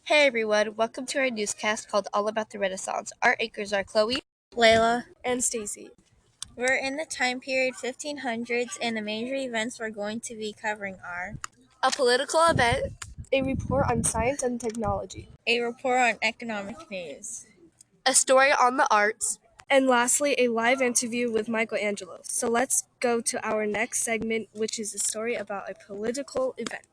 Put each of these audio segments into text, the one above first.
Hey everyone, welcome to our newscast called All About the Renaissance. Our anchors are Chloe, Layla, and Stacy. we're in the time period 1500s, and the major events we're going to be covering are a political event, A report on science and technology. a report on economic news, a story on the arts, And lastly, a live interview with Michelangelo. So let's go to our next segment, which is a story about a political event.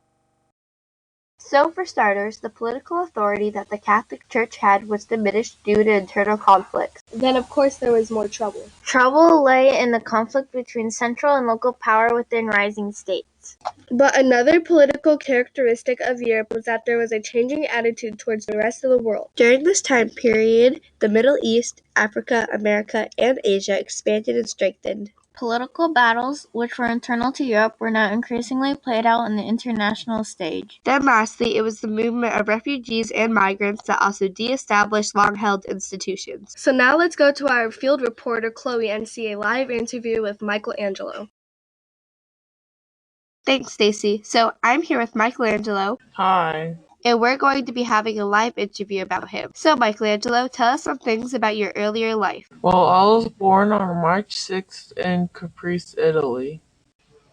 So, for starters, the political authority that the Catholic Church had was diminished due to internal conflicts. Then, of course, there was more trouble. Trouble lay in the conflict between central and local power within rising states. But another political characteristic of Europe was that there was a changing attitude towards the rest of the world. During this time period, the Middle East, Africa, America, and Asia expanded and strengthened. Political battles, which were internal to Europe, were now increasingly played out on the international stage. Then lastly, it was the movement of refugees and migrants that also de-established long-held institutions. So now let's go to our field reporter, Chloe, and see a live interview with Michelangelo. Thanks, Stacy. So I'm here with Michelangelo. Hi. And we're going to be having a live interview about him. So, Michelangelo, tell us some things about your earlier life. Well, I was born on March 6th in Caprice, Italy.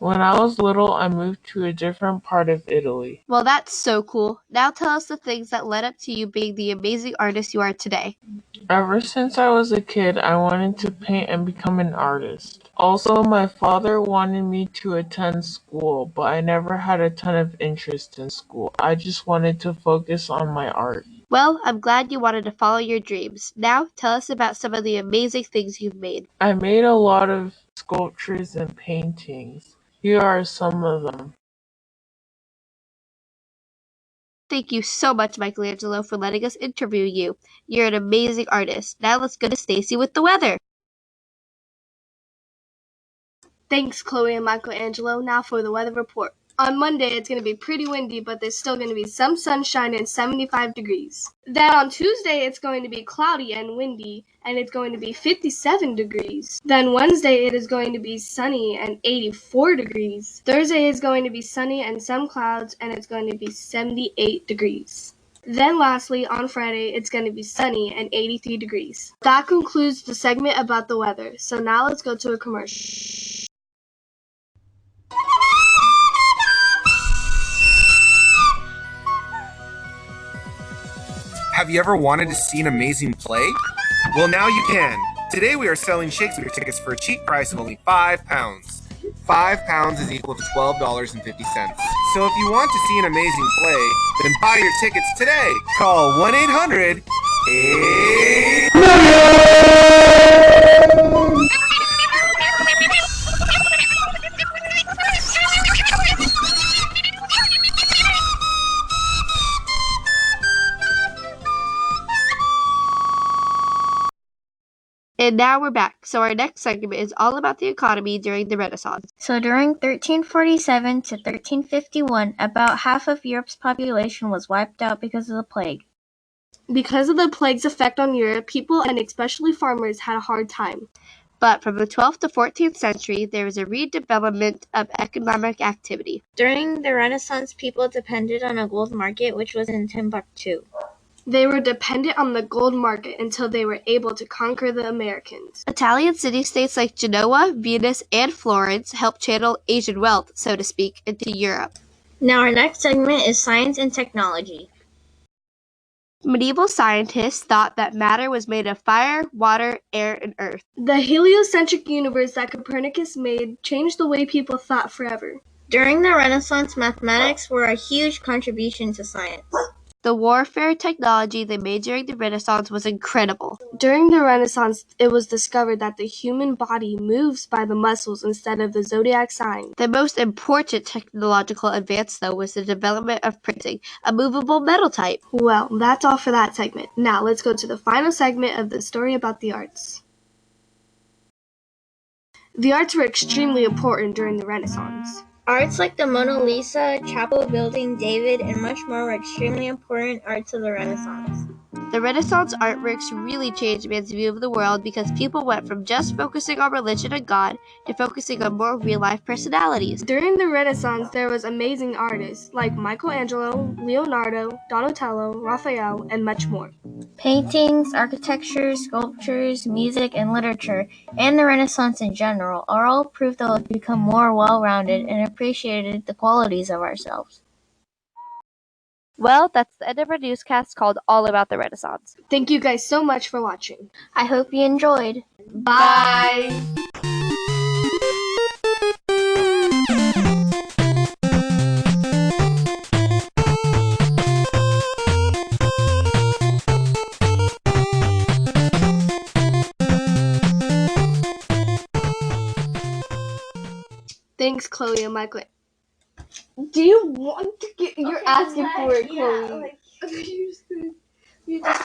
When I was little, I moved to a different part of Italy. Well, that's so cool. Now tell us the things that led up to you being the amazing artist you are today. Ever since I was a kid, I wanted to paint and become an artist. Also, my father wanted me to attend school, but I never had a ton of interest in school. I just wanted to focus on my art. Well, I'm glad you wanted to follow your dreams. Now tell us about some of the amazing things you've made. I made a lot of sculptures and paintings. Here are some of them. Thank you so much, Michelangelo, for letting us interview you. You're an amazing artist. Now let's go to Stacy with the weather. Thanks, Chloe and Michelangelo. Now for the weather report. On Monday, it's going to be pretty windy, but there's still going to be some sunshine and 75 degrees. Then on Tuesday, it's going to be cloudy and windy, and it's going to be 57 degrees. Then Wednesday, it is going to be sunny and 84 degrees. Thursday is going to be sunny and some clouds, and it's going to be 78 degrees. Then lastly, on Friday, it's going to be sunny and 83 degrees. That concludes the segment about the weather. So now let's go to a commercial. Have you ever wanted to see an amazing play? Well, now you can. Today we are selling Shakespeare tickets for a cheap price of only £5. £5 is equal to $12.50. So if you want to see an amazing play, then buy your tickets today. Call 1-800 And now we're back. So our next segment is all about the economy during the Renaissance. So during 1347 to 1351, about half of Europe's population was wiped out because of the plague. Because of the plague's effect on Europe, people and especially farmers had a hard time. But from the 12th to 14th century, there was a redevelopment of economic activity. During the Renaissance, people depended on a gold market, which was in Timbuktu. They were dependent on the gold market until they were able to conquer the Americans. Italian city-states like Genoa, Venice, and Florence helped channel Asian wealth, so to speak, into Europe. Now our next segment is science and technology. Medieval scientists thought that matter was made of fire, water, air, and earth. The heliocentric universe that Copernicus made changed the way people thought forever. During the Renaissance, mathematics were a huge contribution to science. The warfare technology they made during the Renaissance was incredible. During the Renaissance, it was discovered that the human body moves by the muscles instead of the zodiac sign. The most important technological advance, though, was the development of printing, a movable metal type. Well, that's all for that segment. Now let's go to the final segment of the story about the arts. The arts were extremely important during the Renaissance. Arts like the Mona Lisa, chapel building, David, and much more were extremely important arts of the Renaissance. The Renaissance artworks really changed man's view of the world because people went from just focusing on religion and God to focusing on more real-life personalities. During the Renaissance, there was amazing artists like Michelangelo, Leonardo, Donatello, Raphael, and much more. Paintings, architecture, sculptures, music, and literature, and the Renaissance in general, are all proof that we've become more well-rounded and appreciated the qualities of ourselves. Well, that's the end of our newscast called All About the Renaissance. Thank you guys so much for watching. I hope you enjoyed. Bye! Thanks, Chloe and Michael. Do you want to get? You're asking for it, Chloe. You just